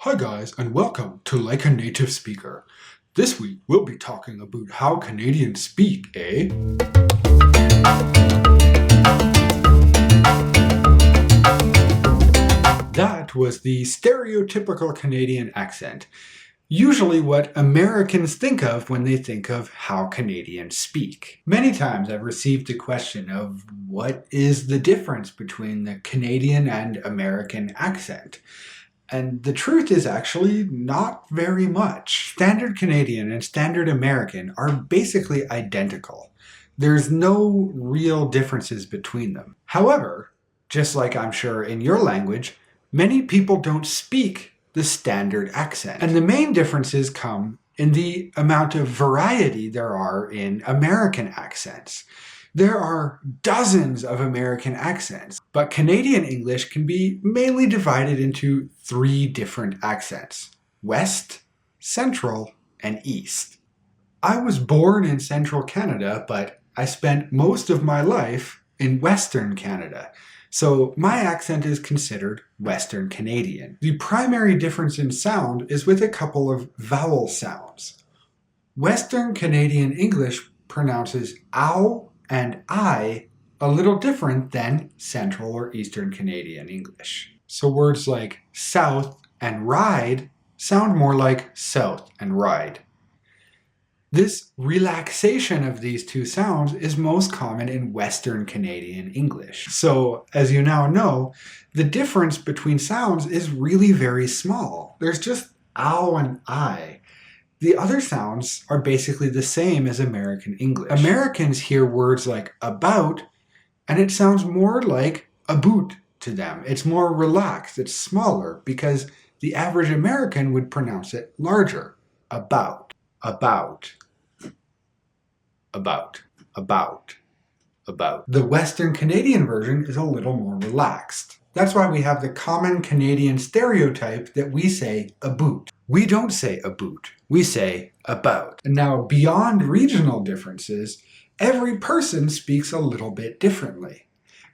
Hi guys, and welcome to Like a Native Speaker. This week we'll be talking about how Canadians speak, eh? That was the stereotypical Canadian accent. Usually what Americans think of when they think of how Canadians speak. Many times I've received the question of what is the difference between the Canadian and American accent? And the truth is actually not very much. Standard Canadian and Standard American are basically identical. There's no real differences between them. However, just like I'm sure in your language, many people don't speak the standard accent. And the main differences come in the amount of variety there are in American accents. There are dozens of American accents, but Canadian English can be mainly divided into three different accents: West, Central, and East. I was born in Central Canada, but I spent most of my life in Western Canada, so my accent is considered Western Canadian. The primary difference in sound is with a couple of vowel sounds. Western Canadian English pronounces ow and I a little different than Central or Eastern Canadian English. So words like south and ride sound more like south and ride. This relaxation of these two sounds is most common in Western Canadian English. So, as you now know, the difference between sounds is really very small. There's just ow and I. The other sounds are basically the same as American English. Americans hear words like about, and it sounds more like a boot to them. It's more relaxed, it's smaller, because the average American would pronounce it larger. About, about, about, about, about. The Western Canadian version is a little more relaxed. That's why we have the common Canadian stereotype that we say a boot. We don't say a boot, we say about. And now, beyond regional differences, every person speaks a little bit differently.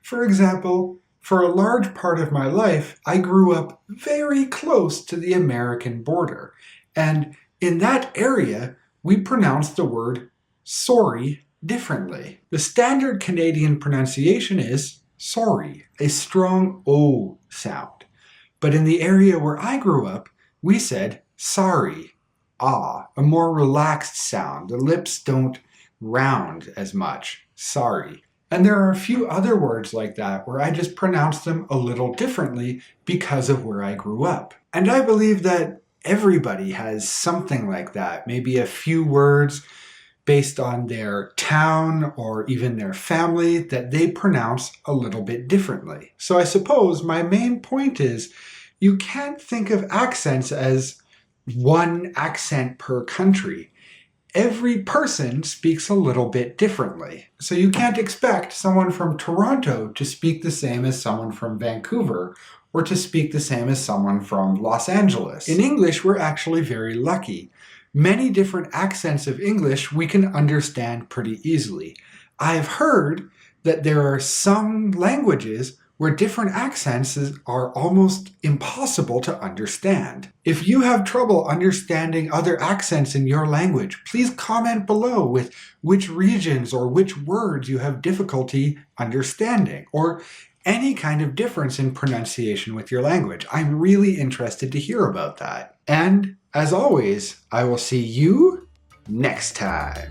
For example, for a large part of my life, I grew up very close to the American border. And in that area, we pronounce the word sorry differently. The standard Canadian pronunciation is sorry, a strong O sound. But in the area where I grew up, we said sorry, a more relaxed sound. The lips don't round as much, sorry. And there are a few other words like that where I just pronounce them a little differently because of where I grew up. And I believe that everybody has something like that, maybe a few words based on their town or even their family that they pronounce a little bit differently. So I suppose my main point is you can't think of accents as one accent per country. Every person speaks a little bit differently. So you can't expect someone from Toronto to speak the same as someone from Vancouver or to speak the same as someone from Los Angeles. In English, we're actually very lucky. Many different accents of English we can understand pretty easily. I've heard that there are some languages where different accents are almost impossible to understand. If you have trouble understanding other accents in your language, please comment below with which regions or which words you have difficulty understanding, or any kind of difference in pronunciation with your language. I'm really interested to hear about that. And as always, I will see you next time.